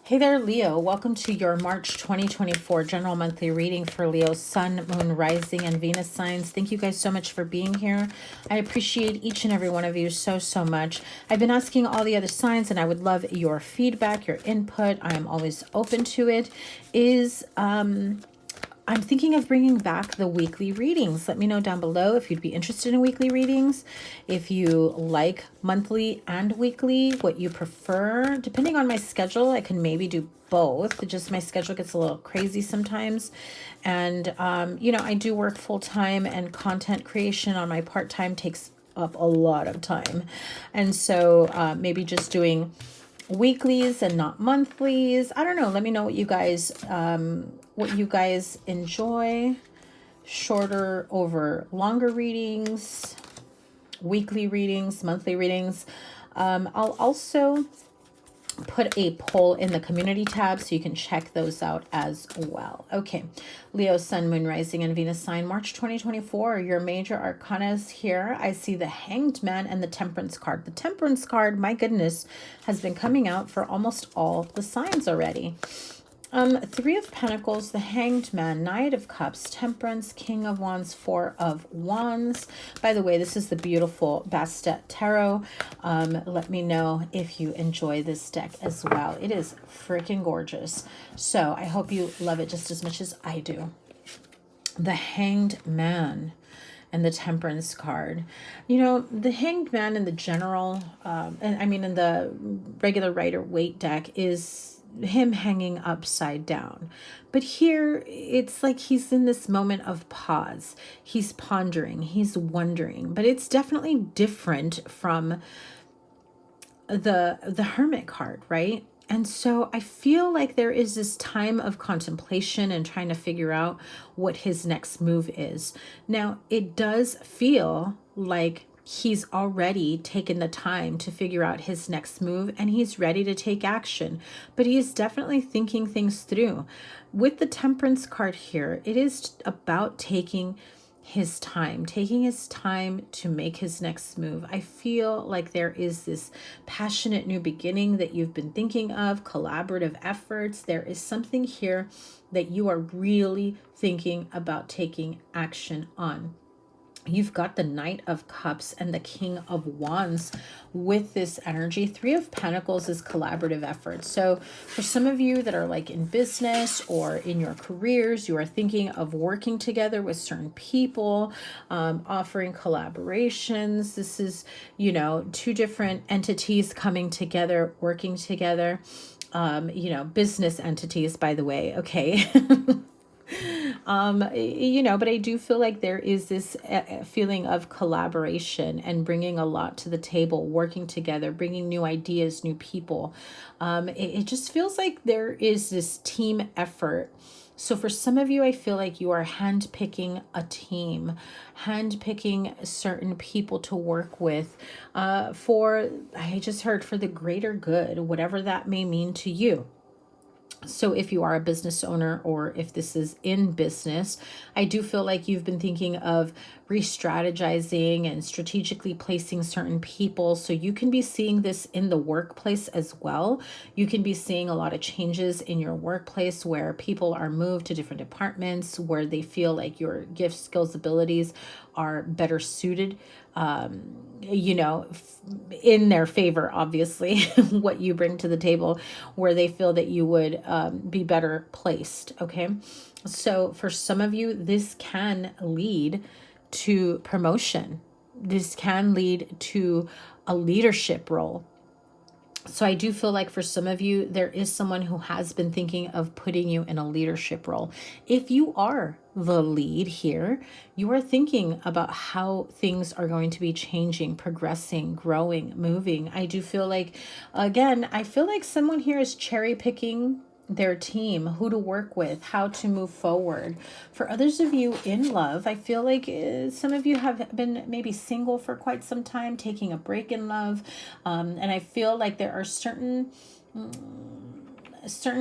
Hey there, Leo. Welcome to your March 2024 general monthly reading for Leo, Sun, Moon, Rising, and Venus signs. Thank you guys so much for being here. I appreciate each and every one of you so much. I've been asking all the other signs, and I would love your feedback, your input. I am always open to it. I'm thinking of bringing back the weekly readings. Let me know down below if you'd be interested in weekly readings, if you like monthly and weekly, what you prefer. Depending on my schedule, I can maybe do both. Just my schedule gets a little crazy sometimes. And, I do work full time, and content creation on my part-time takes up a lot of time. And so maybe just doing weeklies and not monthlies. I don't know. Let me know what you guys enjoy. Shorter over longer readings, weekly readings, monthly readings. I'll also put a poll in the community tab so you can check those out as well. Okay, Leo, Sun, Moon, Rising, and Venus sign, March 2024. Your major arcanas here. I see the Hanged Man and the Temperance card. The Temperance card, my goodness, has been coming out for almost all the signs already. Three of Pentacles, the Hanged Man, Knight of Cups, Temperance, King of Wands, Four of Wands. By the way, this is the beautiful Bastet Tarot. Let me know if you enjoy this deck as well. It is freaking gorgeous. So I hope you love it just as much as I do. The Hanged Man and the Temperance card. The Hanged Man in the general, in the regular Rider-Waite deck is him hanging upside down. But here it's like he's in this moment of pause. He's pondering, he's wondering, but it's definitely different from the Hermit card, right? And so I feel like there is this time of contemplation and trying to figure out what his next move is. Now, it does feel like he's already taken the time to figure out his next move, and he's ready to take action, but he is definitely thinking things through. With the Temperance card here, it is about taking his time to make his next move. I feel like there is this passionate new beginning that you've been thinking of, collaborative efforts. There is something here that you are really thinking about taking action on. You've got the Knight of Cups and the King of Wands with this energy. Three of Pentacles is collaborative effort. So for some of you that are like in business or in your careers, you are thinking of working together with certain people, offering collaborations. This is, two different entities coming together, working together. Business entities, by the way. Okay. But I do feel like there is this feeling of collaboration and bringing a lot to the table, working together, bringing new ideas, new people. It just feels like there is this team effort. So for some of you, I feel like you are handpicking a team, handpicking certain people to work with I just heard, for the greater good, whatever that may mean to you. So if you are a business owner, or if this is in business, I do feel like you've been thinking of re-strategizing and strategically placing certain people. So you can be seeing this in the workplace as well. You can be seeing a lot of changes in your workplace where people are moved to different departments, where they feel like your gifts, skills, abilities are better suited, in their favor, obviously, what you bring to the table, where they feel that you would be better placed. Okay. So for some of you, this can lead to promotion. This can lead to a leadership role. So I do feel like for some of you, there is someone who has been thinking of putting you in a leadership role. If you are the lead here, you are thinking about how things are going to be changing, progressing, growing, moving. I do feel like, again, I feel like someone here is cherry picking their team, who to work with, how to move forward. For others of you in love, I feel like some of you have been maybe single for quite some time, taking a break in love. And I feel like there are certain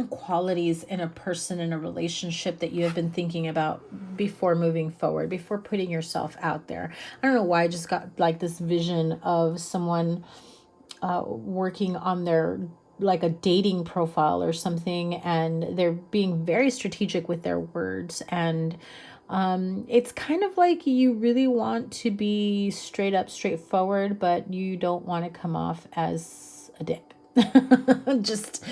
qualities in a person, in a relationship, that you have been thinking about before moving forward, before putting yourself out there. I don't know why I just got like this vision of someone working on their like a dating profile or something, and they're being very strategic with their words. And it's kind of like you really want to be straight up, straightforward, but you don't want to come off as a dick. just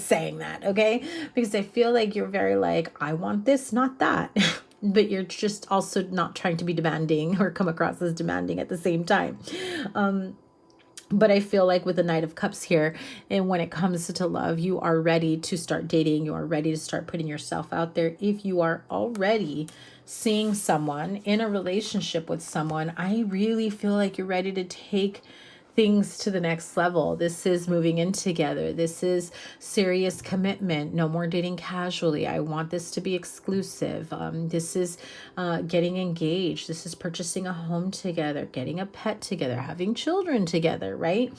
saying that, okay? Because I feel like you're very like, I want this, not that. But you're just also not trying to be demanding or come across as demanding at the same time. But I feel like with the Knight of Cups here, and when it comes to love, you are ready to start dating. You are ready to start putting yourself out there. If you are already seeing someone in a relationship with someone, I really feel like you're ready to take things to the next level. This is moving in together. This is serious commitment. No more dating casually. I want this to be exclusive. This is getting engaged. This is purchasing a home together, getting a pet together, having children together, right?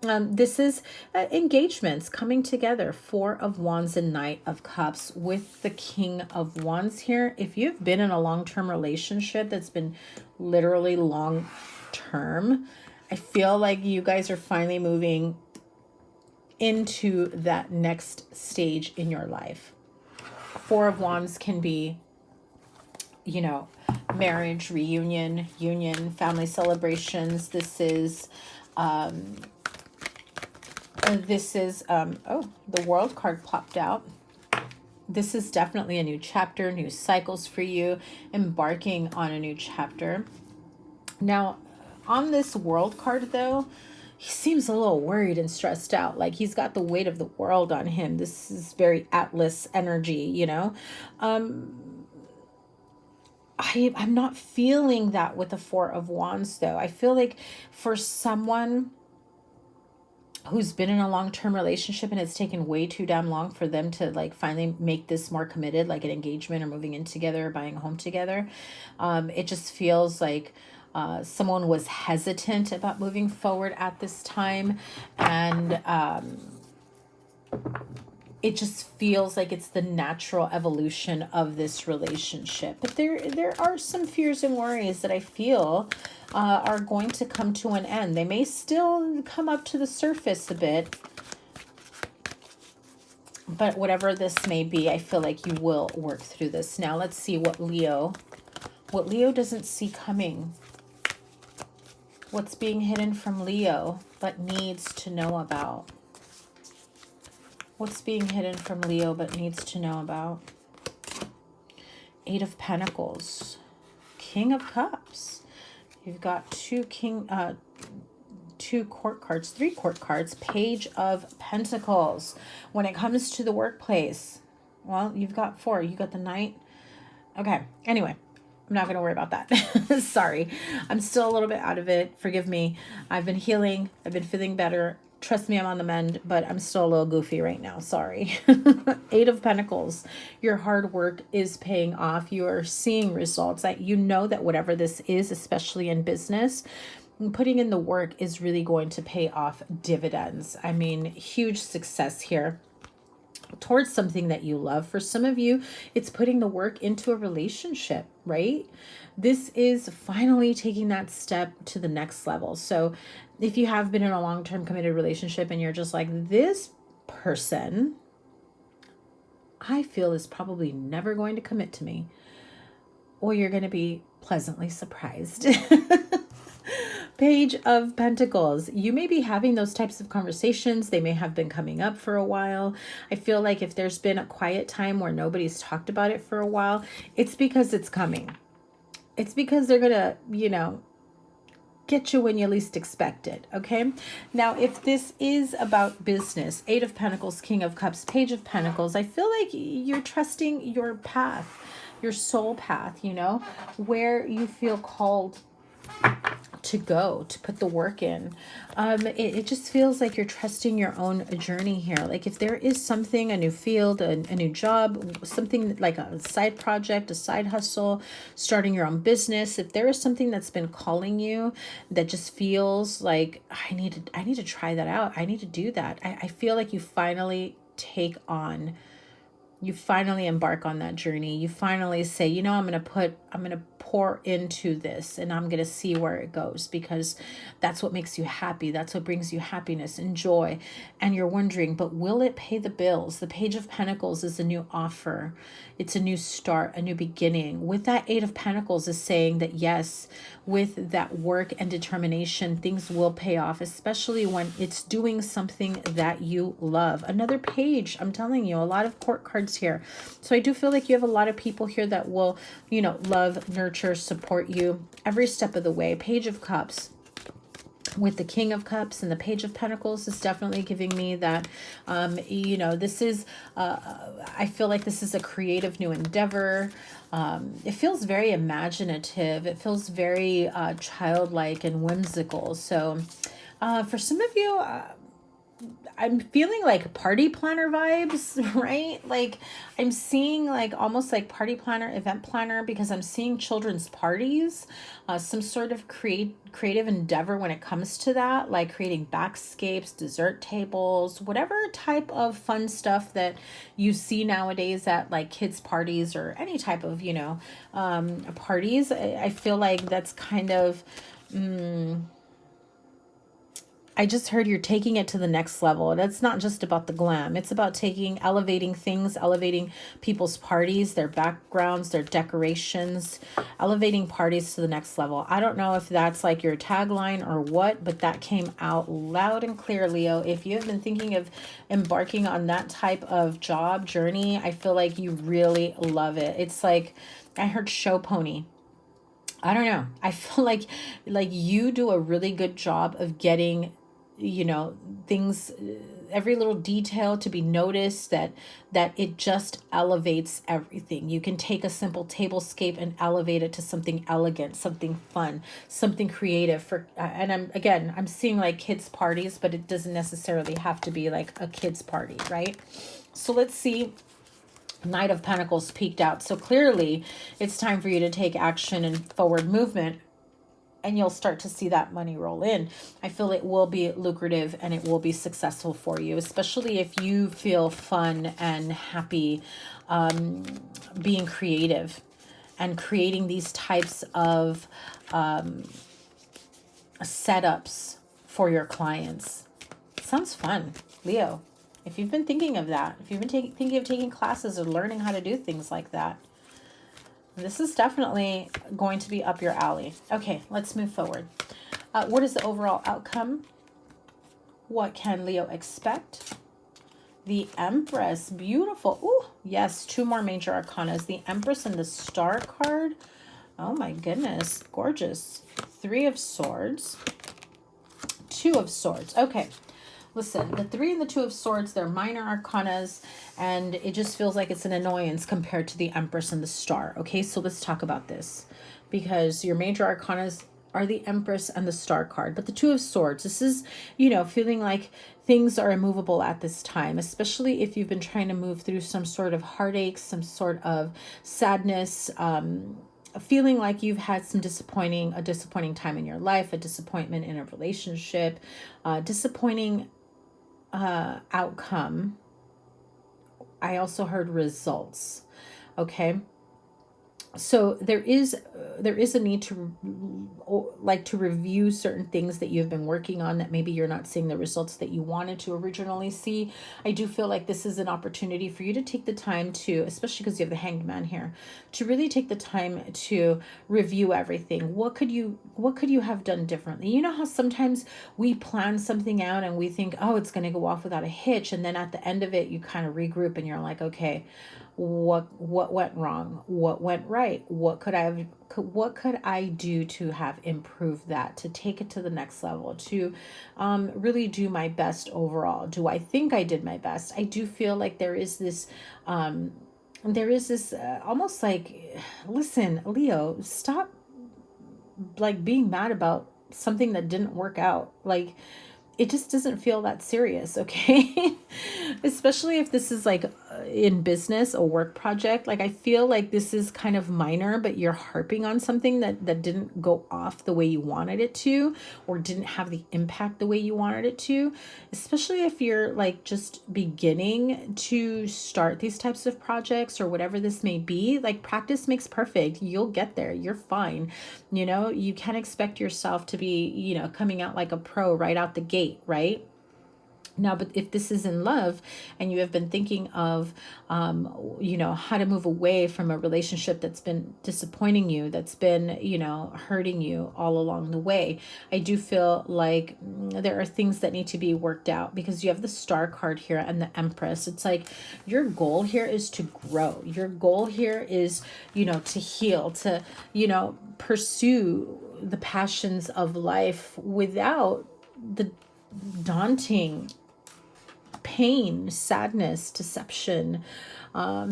This is engagements coming together. Four of Wands and Knight of Cups with the King of Wands here. If you've been in a long-term relationship that's been literally long-term, I feel like you guys are finally moving into that next stage in your life. Four of Wands can be, you know, marriage, reunion, union, family celebrations. This is, oh, the World card popped out. This is definitely a new chapter, new cycles for you, embarking on a new chapter. Now, on this World card, though, he seems a little worried and stressed out. Like he's got the weight of the world on him. This is very Atlas energy, you know. I'm not feeling that with the Four of Wands, though. I feel like for someone who's been in a long-term relationship and it's taken way too damn long for them to like finally make this more committed, like an engagement or moving in together or buying a home together, it just feels like someone was hesitant about moving forward at this time, and it just feels like it's the natural evolution of this relationship. But there are some fears and worries that I feel are going to come to an end. They may still come up to the surface a bit, but whatever this may be, I feel like you will work through this. Now let's see what Leo doesn't see coming. What's being hidden from Leo but needs to know about? What's being hidden from Leo but needs to know about? Eight of Pentacles. King of Cups. You've got two court cards, three court cards. Page of Pentacles. When it comes to the workplace, well, you've got four. You got the Knight. Okay, anyway. I'm not going to worry about that. Sorry. I'm still a little bit out of it. Forgive me. I've been healing. I've been feeling better. Trust me, I'm on the mend, but I'm still a little goofy right now. Sorry. Eight of Pentacles. Your hard work is paying off. You are seeing results. You know that whatever this is, especially in business, putting in the work is really going to pay off dividends. I mean, huge success here towards something that you love. For some of you, it's putting the work into a relationship, right? This is finally taking that step to the next level. So if you have been in a long-term committed relationship and you're just like, this person, I feel is probably never going to commit to me, or you're going to be pleasantly surprised. Page of Pentacles. You may be having those types of conversations. They may have been coming up for a while. I feel like if there's been a quiet time where nobody's talked about it for a while, it's because it's coming. It's because they're going to, you know, get you when you least expect it, okay? Now, if this is about business, Eight of Pentacles, King of Cups, Page of Pentacles, I feel like you're trusting your path, your soul path, you know, where you feel called to go, to put the work in. It just feels like you're trusting your own journey here. Like if there is something, a new field, a new job, something like a side project, a side hustle, starting your own business, if there is something that's been calling you that just feels like I need to try that out, I need to do that, I feel like you finally take on You finally embark on that journey. You finally say, you know, I'm going to pour into this, and I'm going to see where it goes, because that's what makes you happy. That's what brings you happiness and joy. And you're wondering, but will it pay the bills? The Page of Pentacles is a new offer. It's a new start, a new beginning. With that Eight of Pentacles is saying that yes, with that work and determination, things will pay off, especially when it's doing something that you love. Another page, I'm telling you, a lot of court cards here. So I do feel like you have a lot of people here that will, you know, love, nurture, support you every step of the way. Page of Cups with the King of Cups and the Page of Pentacles is definitely giving me that, you know, this is, I feel like this is a creative new endeavor. It feels very imaginative. It feels very childlike and whimsical. So for some of you, I'm feeling like party planner vibes, right? Like I'm seeing like almost like party planner, event planner, because I'm seeing children's parties, some sort of creative endeavor when it comes to that, like creating backscapes, dessert tables, whatever type of fun stuff that you see nowadays at like kids parties or any type of, you know, parties. I feel like that's kind of, I just heard you're taking it to the next level. That's not just about the glam. It's about elevating things, elevating people's parties, their backgrounds, their decorations, elevating parties to the next level. I don't know if that's like your tagline or what, but that came out loud and clear, Leo. If you have been thinking of embarking on that type of job journey, I feel like you really love it. It's like, I heard show pony. I don't know. I feel like you do a really good job of getting, you know, things, every little detail to be noticed, that it just elevates everything. You can take a simple tablescape and elevate it to something elegant, something fun, something creative. For and I'm seeing like kids parties, but it doesn't necessarily have to be like a kids party, right? So let's see. Knight of Pentacles peeked out. So clearly it's time for you to take action and forward movement, and you'll start to see that money roll in. I feel it will be lucrative and it will be successful for you, especially if you feel fun and happy being creative and creating these types of setups for your clients. Sounds fun, Leo. If you've been thinking of that, if you've been thinking of taking classes or learning how to do things like that, this is definitely going to be up your alley. Okay, let's move forward. What is the overall outcome? What can Leo expect? The Empress, beautiful. Ooh, yes, two more major arcanas. The Empress and the Star card. Oh my goodness, gorgeous. Three of Swords. Two of Swords. Okay. Listen, the Three and the Two of Swords, they're minor arcanas, and it just feels like it's an annoyance compared to the Empress and the Star. Okay, so let's talk about this, because your major arcanas are the Empress and the Star card. But the Two of Swords, this is, you know, feeling like things are immovable at this time, especially if you've been trying to move through some sort of heartache, some sort of sadness, feeling like you've had a disappointing time in your life, a disappointment in a relationship, disappointing outcome. I also heard results. Okay. So there is a need to review certain things that you've been working on that maybe you're not seeing the results that you wanted to originally see. I do feel like this is an opportunity for you to take the time to, especially because you have the Hanged Man here, to really take the time to review everything. What could you have done differently? You know how sometimes we plan something out and we think, oh, it's going to go off without a hitch, and then at the end of it you kind of regroup and you're like, okay, what went wrong? What went right? What could I do to have improved that, to take it to the next level, to really do my best overall? Do I think I did my best? I do feel like there is this almost like, listen, Leo, stop like being mad about something that didn't work out. Like, it just doesn't feel that serious, okay? Especially if this is like in business, a work project. Like I feel like this is kind of minor, but you're harping on something that didn't go off the way you wanted it to, or didn't have the impact the way you wanted it to. Especially if you're like just beginning to start these types of projects or whatever this may be. Like practice makes perfect. You'll get there. You're fine. You know, you can't expect yourself to be, you know, coming out like a pro right out the gate, right? Now, but if this is in love and you have been thinking of, you know, how to move away from a relationship that's been disappointing you, that's been, you know, hurting you all along the way, I do feel like there are things that need to be worked out, because you have the Star card here and the Empress. It's like your goal here is to grow. Your goal here is, you know, to heal, to, you know, pursue the passions of life without the daunting pain, sadness, deception,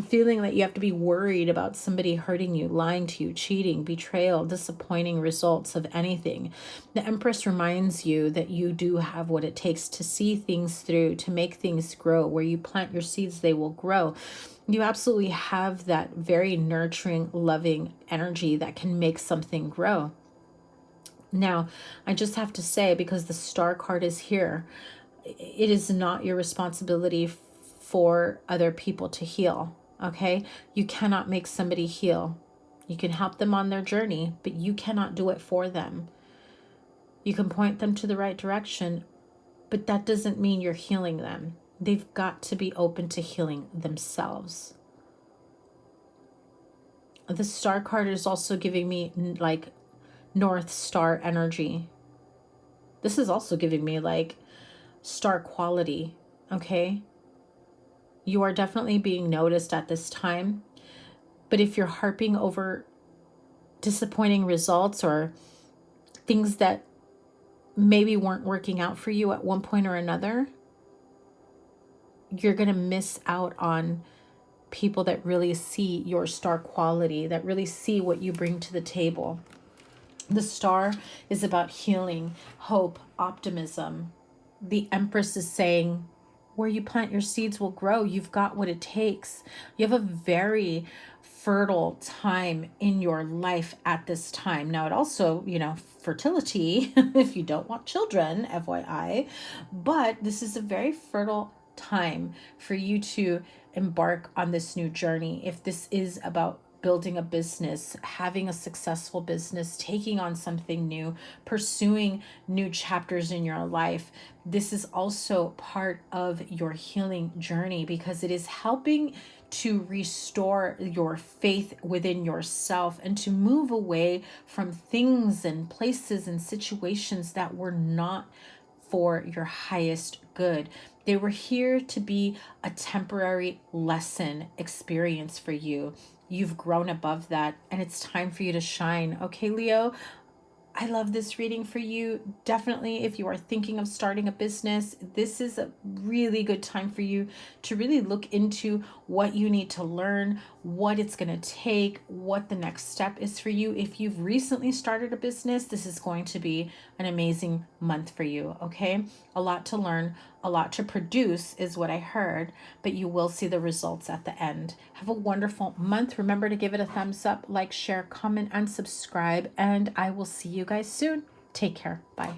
feeling that you have to be worried about somebody hurting you, lying to you, cheating, betrayal, disappointing results of anything. The Empress reminds you that you do have what it takes to see things through, to make things grow. Where you plant your seeds, they will grow. You absolutely have that very nurturing, loving energy that can make something grow. Now, I just have to say, because the Star card is here, it is not your responsibility for other people to heal, okay? You cannot make somebody heal. You can help them on their journey, but you cannot do it for them. You can point them to the right direction, but that doesn't mean you're healing them. They've got to be open to healing themselves. The Star card is also giving me like North Star energy. This is also giving me like star quality, okay? You are definitely being noticed at this time. But if you're harping over disappointing results or things that maybe weren't working out for you at one point or another, you're going to miss out on people that really see your star quality, that really see what you bring to the table. The Star is about healing, hope, optimism. The Empress is saying, where you plant your seeds will grow. You've got what it takes. You have a very fertile time in your life at this time. Now, it also, you know, fertility, if you don't want children, FYI, but this is a very fertile time for you to embark on this new journey. If this is about building a business, having a successful business, taking on something new, pursuing new chapters in your life, this is also part of your healing journey, because it is helping to restore your faith within yourself and to move away from things and places and situations that were not for your highest good. They were here to be a temporary lesson experience for you. You've grown above that, and it's time for you to shine. Okay, Leo, I love this reading for you. Definitely, if you are thinking of starting a business, this is a really good time for you to really look into what you need to learn, what it's going to take, what the next step is for you. If you've recently started a business, this is going to be an amazing month for you, okay? A lot to learn, a lot to produce is what I heard, but you will see the results at the end. Have a wonderful month. Remember to give it a thumbs up, like, share, comment, and subscribe, and I will see you guys soon. Take care. Bye.